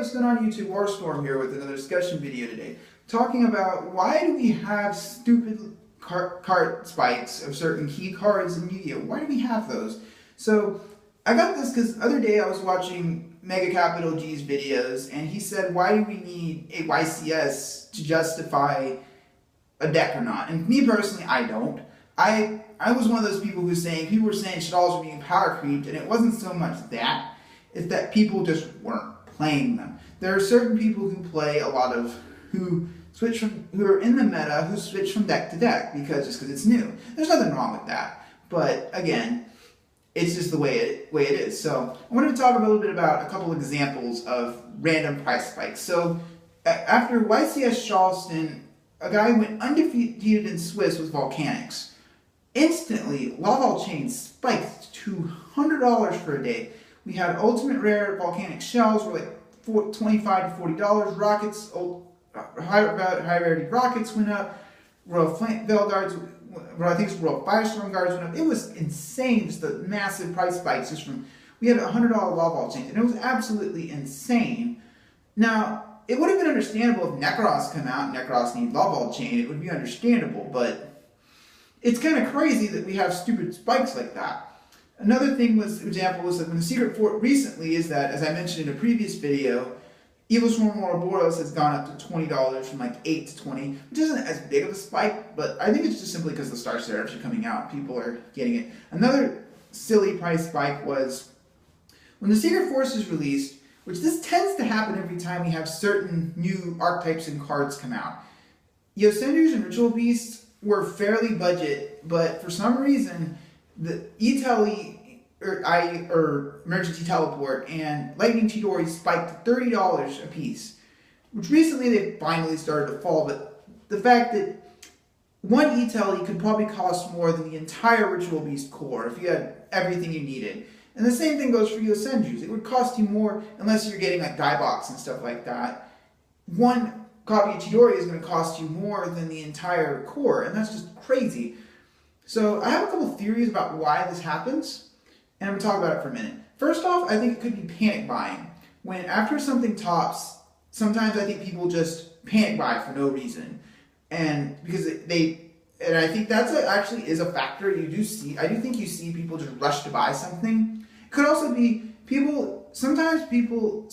what's going on YouTube? Warstorm here with another discussion video today. Talking about why do we have stupid card spikes of certain key cards in Yu-Gi-Oh! Why do we have those? So, I got this because the other day I was watching Mega Capital G's videos and he said, why do we need a YCS to justify a deck or not? And me personally, I don't. I was one of those people who saying, people were saying Shaddolls were being power creeped, and it wasn't so much that, it's that people just weren't playing them. There are certain people who play a lot of, who are in the meta, who switch from deck to deck, just because it's new. There's nothing wrong with that. But again, it's just the way it is. So I wanted to talk a little bit about a couple of examples of random price spikes. So after YCS Charleston, a guy went undefeated in Swiss with Volcanics. Instantly, Laval Chain spiked to $200 for a day. We had Ultimate Rare Volcanic Shells were like $25 to $40. Rockets, high rarity rockets went up. Royal Veil Guards, I think it's Royal Firestorm Guards went up. It was insane, just the massive price spikes just from, we had $100 Laval Chains, and it was absolutely insane. Now, it would have been understandable if Necros come out and Necros need Laval Chain, it would be understandable, but it's kind of crazy that we have stupid spikes like that. Another example was that when the Secret Fort recently is that, as I mentioned in a previous video, Evil Swarm Ouroboros has gone up to $20 from like 8 to 20, which isn't as big of a spike, but I think it's just simply because the Star Seraphs are coming out, people are getting it. Another silly price spike was when the Secret Force is released, which this tends to happen every time we have certain new archetypes and cards come out. Yosendus and Ritual Beasts were fairly budget, but for some reason, the E-Tele, or Emergency Teleport, and Lightning Chidori spiked to $30 a piece, which recently they finally started to fall, but the fact that one E-Tele could probably cost more than the entire Ritual Beast core if you had everything you needed. And the same thing goes for Yosendus. It would cost you more, unless you're getting like die box and stuff like that. One copy of Chidori is going to cost you more than the entire core, and that's just crazy. So I have a couple theories about why this happens, and I'm going to talk about it for a minute. First off, I think it could be panic buying. When after something tops, sometimes I think people just panic buy for no reason, and because and I think that's actually is a factor you do see. I do think you see people just rush to buy something. It could also be sometimes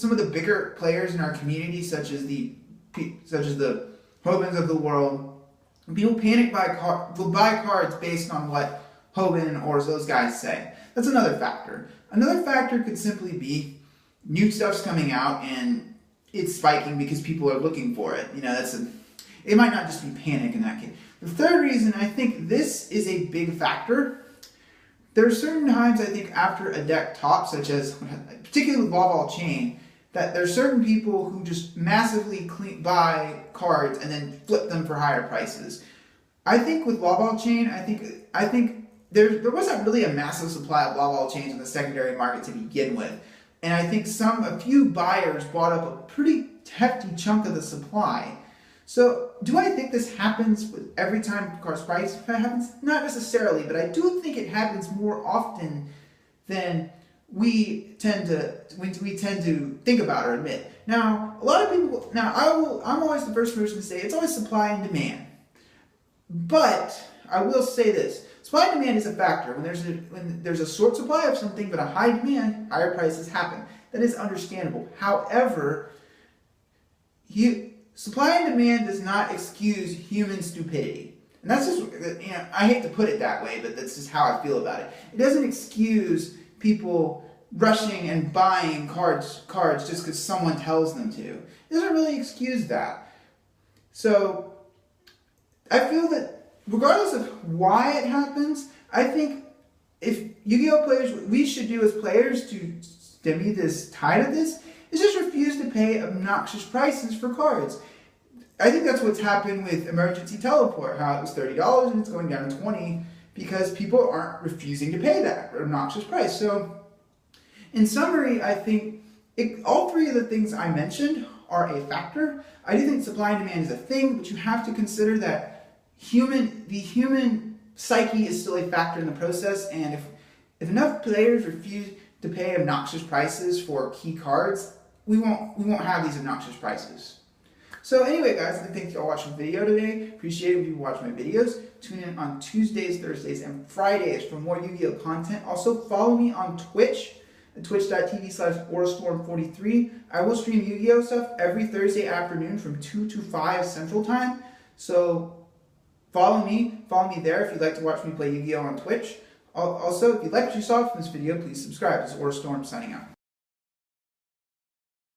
some of the bigger players in our community, such as the Hobans of the world, people panic will buy cards based on what Hoban or those guys say. That's another factor. Another factor could simply be new stuff's coming out and it's spiking because people are looking for it. You know, it might not just be panic in that case. The third reason, I think this is a big factor. There are certain times I think after a deck tops, such as particularly with Laval Chain, that there are certain people who just massively buy cards and then flip them for higher prices. I think with Laval Chain, I think there wasn't really a massive supply of Laval Chains in the secondary market to begin with, and I think a few buyers bought up a pretty hefty chunk of the supply. So do I think this happens with every time cards price happens? Not necessarily, but I do think it happens more often than we tend to think about or admit. Now, a lot of people. I'm always the first person to say it's always supply and demand. But I will say this: supply and demand is a factor. When there's a short supply of something but a high demand, higher prices happen. That is understandable. However, supply and demand does not excuse human stupidity. And that's just, I hate to put it that way, but that's just how I feel about it. It doesn't excuse people rushing and buying cards just because someone tells them to. It doesn't really excuse that. So I feel that regardless of why it happens, I think if Yu-Gi-Oh! Players, what we should do as players to stem this tide of this is just refuse to pay obnoxious prices for cards. I think that's what's happened with Emergency Teleport, how it was $30 and it's going down to $20 because people aren't refusing to pay that obnoxious price. So in summary, I think all three of the things I mentioned are a factor. I do think supply and demand is a thing, but you have to consider that the human psyche is still a factor in the process, and if enough players refuse to pay obnoxious prices for key cards, we won't have these obnoxious prices. So anyway, guys, thank you all for watching the video today. Appreciate it if you watch my videos. Tune in on Tuesdays, Thursdays, and Fridays for more Yu-Gi-Oh content. Also, follow me on Twitch at twitch.tv/Aurastorm43. I will stream Yu-Gi-Oh stuff every Thursday afternoon from 2 to 5 Central Time. So follow me there if you'd like to watch me play Yu-Gi-Oh on Twitch. Also, if you like what you saw from this video, please subscribe. This is Aurastorm signing out.